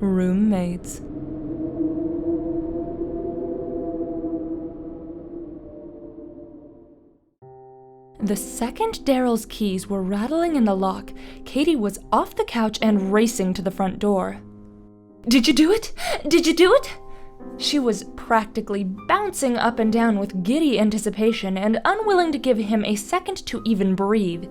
roommates. The second Daryl's keys were rattling in the lock, Katie was off the couch and racing to the front door. "Did you do it? Did you do it?" She was practically bouncing up and down with giddy anticipation and unwilling to give him a second to even breathe.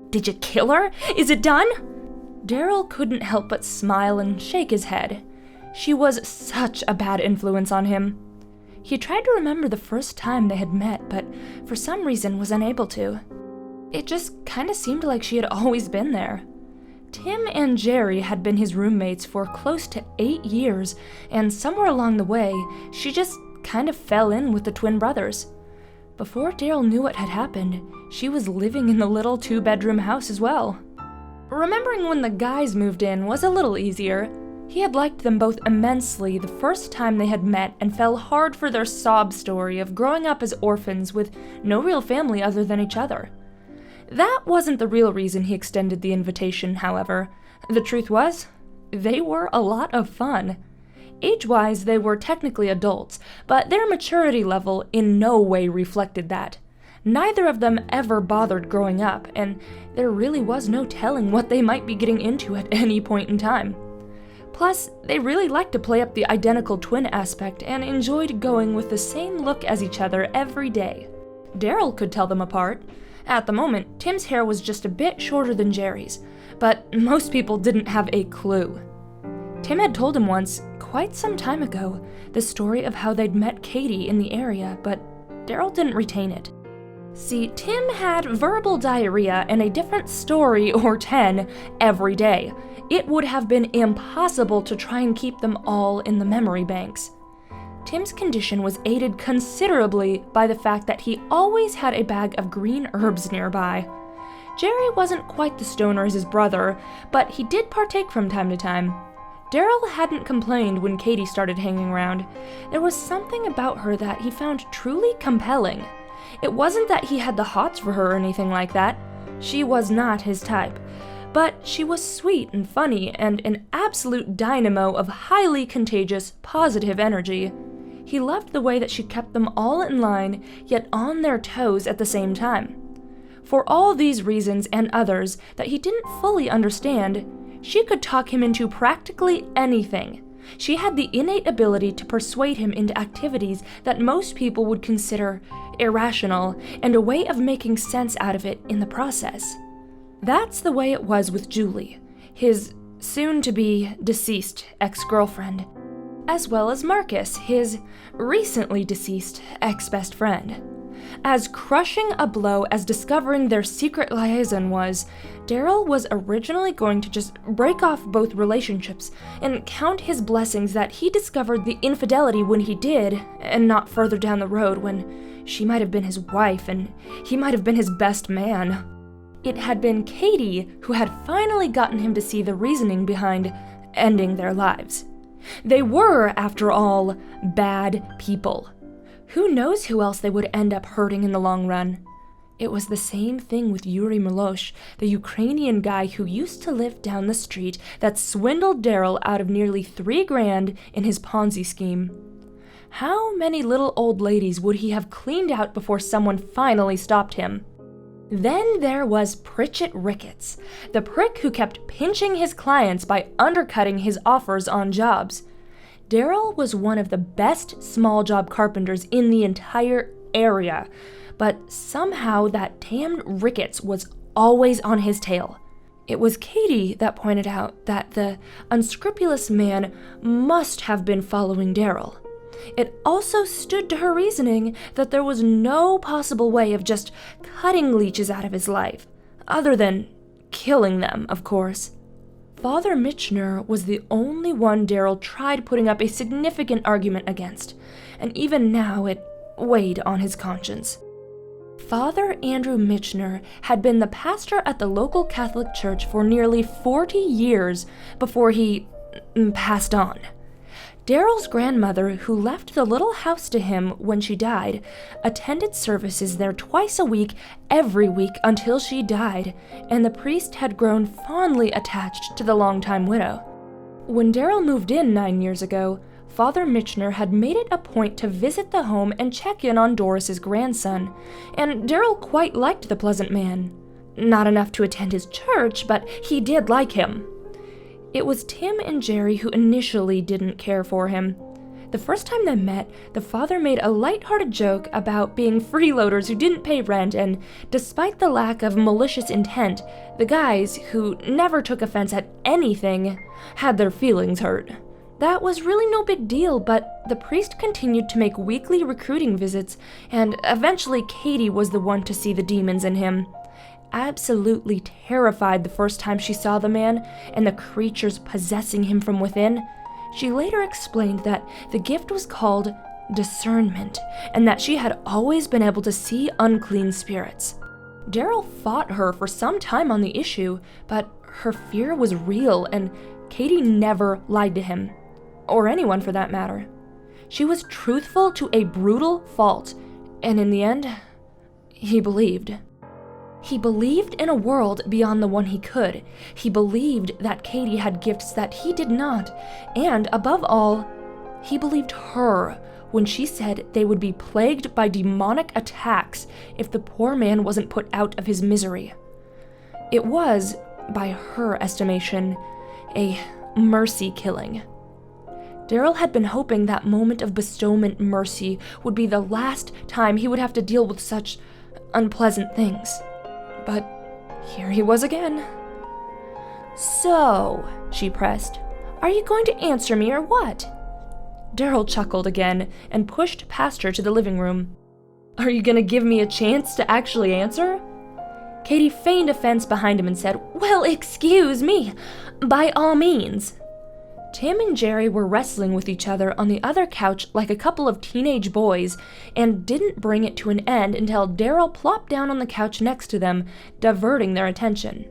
"Did you kill her? Is it done?" Daryl couldn't help but smile and shake his head. She was such a bad influence on him. He tried to remember the first time they had met, but for some reason was unable to. It just kinda seemed like she had always been there. Tim and Jerry had been his roommates for close to 8 years, and somewhere along the way, she just kind of fell in with the twin brothers. Before Daryl knew what had happened, she was living in the little 2-bedroom house as well. Remembering when the guys moved in was a little easier. He had liked them both immensely the first time they had met and fell hard for their sob story of growing up as orphans with no real family other than each other. That wasn't the real reason he extended the invitation, however. The truth was, they were a lot of fun. Age-wise, they were technically adults, but their maturity level in no way reflected that. Neither of them ever bothered growing up, and there really was no telling what they might be getting into at any point in time. Plus, they really liked to play up the identical twin aspect and enjoyed going with the same look as each other every day. Daryl could tell them apart. At the moment, Tim's hair was just a bit shorter than Jerry's, but most people didn't have a clue. Tim had told him once, quite some time ago, the story of how they'd met Katie in the area, but Daryl didn't retain it. See, Tim had verbal diarrhea and a different story or 10 every day. It would have been impossible to try and keep them all in the memory banks. Tim's condition was aided considerably by the fact that he always had a bag of green herbs nearby. Jerry wasn't quite the stoner as his brother, but he did partake from time to time. Daryl hadn't complained when Katie started hanging around. There was something about her that he found truly compelling. It wasn't that he had the hots for her or anything like that. She was not his type. But she was sweet and funny and an absolute dynamo of highly contagious, positive energy. He loved the way that she kept them all in line, yet on their toes at the same time. For all these reasons and others that he didn't fully understand, she could talk him into practically anything. She had the innate ability to persuade him into activities that most people would consider irrational, and a way of making sense out of it in the process. That's the way it was with Julie, his soon-to-be deceased ex-girlfriend, as well as Marcus, his recently deceased ex-best friend. As crushing a blow as discovering their secret liaison was, Daryl was originally going to just break off both relationships and count his blessings that he discovered the infidelity when he did, and not further down the road when she might have been his wife and he might have been his best man. It had been Katie who had finally gotten him to see the reasoning behind ending their lives. They were, after all, bad people. Who knows who else they would end up hurting in the long run? It was the same thing with Yuri Milosh, the Ukrainian guy who used to live down the street that swindled Daryl out of nearly $3,000 in his Ponzi scheme. How many little old ladies would he have cleaned out before someone finally stopped him? Then there was Pritchett Ricketts, the prick who kept pinching his clients by undercutting his offers on jobs. Daryl was one of the best small job carpenters in the entire area, but somehow that damned Ricketts was always on his tail. It was Katie that pointed out that the unscrupulous man must have been following Daryl. It also stood to her reasoning that there was no possible way of just cutting leeches out of his life, other than killing them, of course. Father Michener was the only one Daryl tried putting up a significant argument against, and even now it weighed on his conscience. Father Andrew Michener had been the pastor at the local Catholic church for nearly 40 years before he passed on. Daryl's grandmother, who left the little house to him when she died, attended services there twice a week, every week until she died, and the priest had grown fondly attached to the longtime widow. When Daryl moved in 9 years ago, Father Michener had made it a point to visit the home and check in on Doris's grandson, and Daryl quite liked the pleasant man. Not enough to attend his church, but he did like him. It was Tim and Jerry who initially didn't care for him. The first time they met, the father made a lighthearted joke about being freeloaders who didn't pay rent, and despite the lack of malicious intent, the guys, who never took offense at anything, had their feelings hurt. That was really no big deal, but the priest continued to make weekly recruiting visits, and eventually Katie was the one to see the demons in him. Absolutely terrified the first time she saw the man and the creatures possessing him from within, she later explained that the gift was called discernment, and that she had always been able to see unclean spirits. Daryl fought her for some time on the issue, but her fear was real, and Katie never lied to him. Or anyone for that matter. She was truthful to a brutal fault, and in the end, he believed. He believed in a world beyond the one he could. He believed that Katie had gifts that he did not, and above all, he believed her when she said they would be plagued by demonic attacks if the poor man wasn't put out of his misery. It was, by her estimation, a mercy killing. Daryl had been hoping that moment of bestowment mercy would be the last time he would have to deal with such unpleasant things. But here he was again. "So," she pressed, "are you going to answer me or what?" Daryl chuckled again and pushed past her to the living room. "Are you going to give me a chance to actually answer?" Katie feigned offense behind him and said, "Well, excuse me, by all means." Tim and Jerry were wrestling with each other on the other couch like a couple of teenage boys, and didn't bring it to an end until Daryl plopped down on the couch next to them, diverting their attention.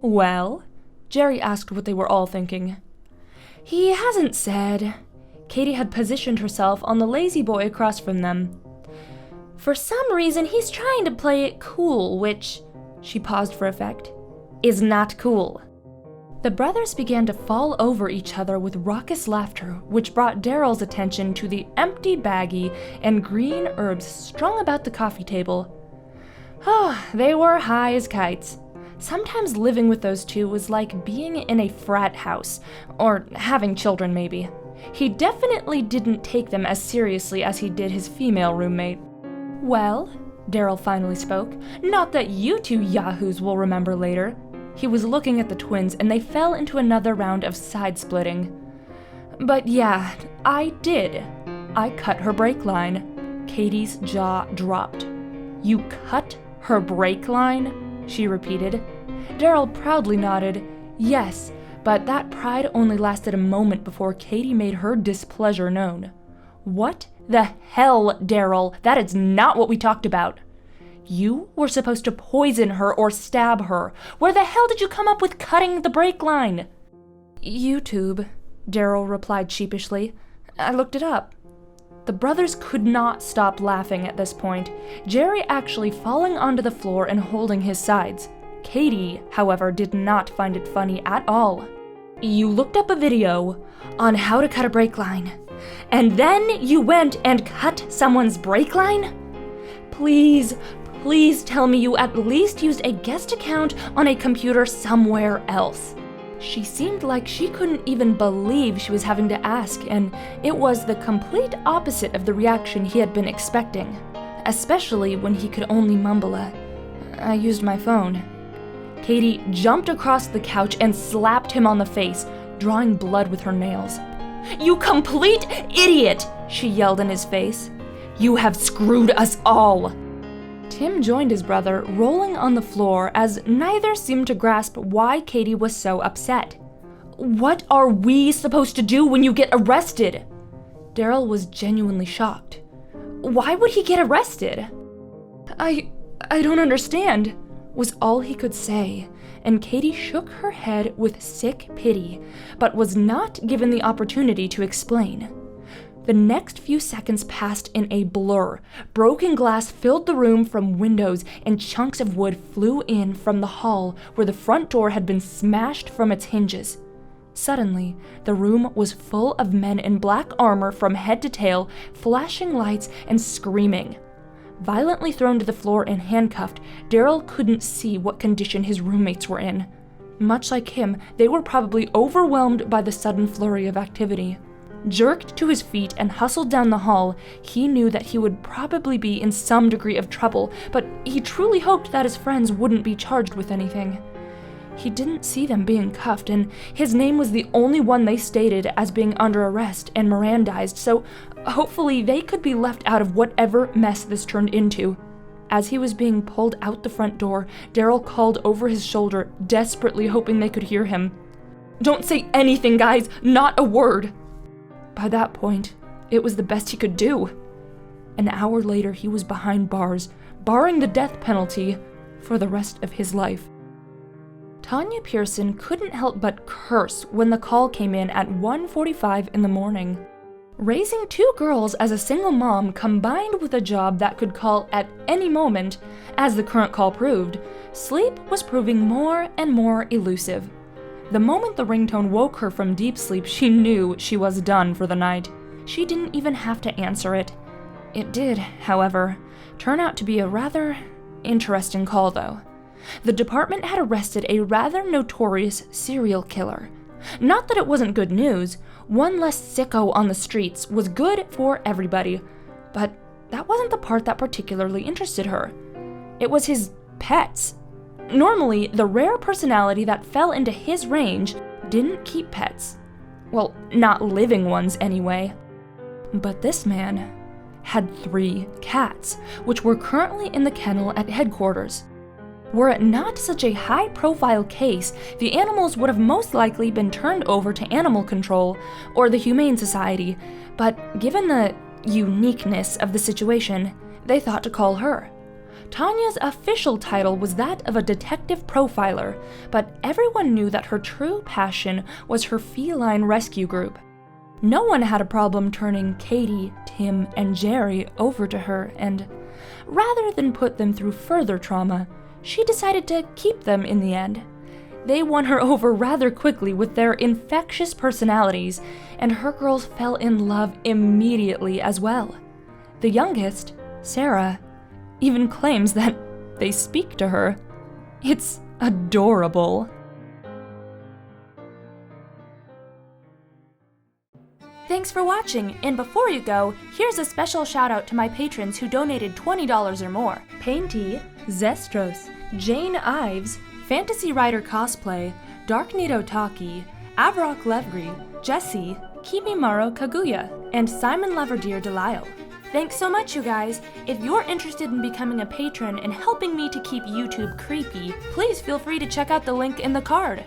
"Well?" Jerry asked what they were all thinking. "He hasn't said." Katie had positioned herself on the lazy boy across from them. "For some reason, he's trying to play it cool, which," she paused for effect, "is not cool." The brothers began to fall over each other with raucous laughter, which brought Daryl's attention to the empty baggie and green herbs strung about the coffee table. They were high as kites. Sometimes living with those two was like being in a frat house, or having children maybe. He definitely didn't take them as seriously as he did his female roommate. "Well," Daryl finally spoke, "not that you two yahoos will remember later." He was looking at the twins, and they fell into another round of side-splitting. "But yeah, I did. I cut her brake line." Katie's jaw dropped. "You cut her brake line?" she repeated. Daryl proudly nodded. Yes, but that pride only lasted a moment before Katie made her displeasure known. "What the hell, Daryl? That is not what we talked about. You were supposed to poison her or stab her. Where the hell did you come up with cutting the brake line?" "YouTube," Daryl replied sheepishly. "I looked it up." The brothers could not stop laughing at this point, Jerry actually falling onto the floor and holding his sides. Katie, however, did not find it funny at all. "You looked up a video on how to cut a brake line, and then you went and cut someone's brake line? Please tell me you at least used a guest account on a computer somewhere else." She seemed like she couldn't even believe she was having to ask, and it was the complete opposite of the reaction he had been expecting, especially when he could only mumble "I used my phone." Katie jumped across the couch and slapped him on the face, drawing blood with her nails. "You complete idiot!" she yelled in his face. "You have screwed us all!" Tim joined his brother, rolling on the floor as neither seemed to grasp why Katie was so upset. "What are we supposed to do when you get arrested?" Daryl was genuinely shocked. "Why would he get arrested?" I don't understand," was all he could say, and Katie shook her head with sick pity, but was not given the opportunity to explain. The next few seconds passed in a blur. Broken glass filled the room from windows, and chunks of wood flew in from the hall where the front door had been smashed from its hinges. Suddenly, the room was full of men in black armor from head to tail, flashing lights and screaming. Violently thrown to the floor and handcuffed, Daryl couldn't see what condition his roommates were in. Much like him, they were probably overwhelmed by the sudden flurry of activity. Jerked to his feet and hustled down the hall, he knew that he would probably be in some degree of trouble, but he truly hoped that his friends wouldn't be charged with anything. He didn't see them being cuffed, and his name was the only one they stated as being under arrest and Mirandized, so hopefully they could be left out of whatever mess this turned into. As he was being pulled out the front door, Daryl called over his shoulder, desperately hoping they could hear him. "Don't say anything, guys! Not a word!" By that point, it was the best he could do. An hour later, he was behind bars, barring the death penalty for the rest of his life. Tanya Pearson couldn't help but curse when the call came in at 1:45 in the morning. Raising 2 girls as a single mom combined with a job that could call at any moment, as the current call proved, sleep was proving more and more elusive. The moment the ringtone woke her from deep sleep, she knew she was done for the night. She didn't even have to answer it. It did, however, turn out to be a rather interesting call, though. The department had arrested a rather notorious serial killer. Not that it wasn't good news. One less sicko on the streets was good for everybody. But that wasn't the part that particularly interested her. It was his pets. Normally, the rare personality that fell into his range didn't keep pets. Well, not living ones anyway. But this man had 3 cats, which were currently in the kennel at headquarters. Were it not such a high-profile case, the animals would have most likely been turned over to animal control or the Humane Society, but given the uniqueness of the situation, they thought to call her. Tanya's official title was that of a detective profiler, but everyone knew that her true passion was her feline rescue group. No one had a problem turning Katie, Tim, and Jerry over to her, and rather than put them through further trauma, she decided to keep them in the end. They won her over rather quickly with their infectious personalities, and her girls fell in love immediately as well. The youngest, Sarah, even claims that they speak to her. It's adorable. Thanks for watching, and before you go, here's a special shout out to my patrons who donated $20 or more. Painty, Zestros, Jane Ives, Fantasy Writer Cosplay, Dark Nido Taki, Avrok Levgri, Jesse, Kimimaro Kaguya, and Simon Laverdier Delisle. Thanks so much, you guys! If you're interested in becoming a patron and helping me to keep YouTube creepy, please feel free to check out the link in the card.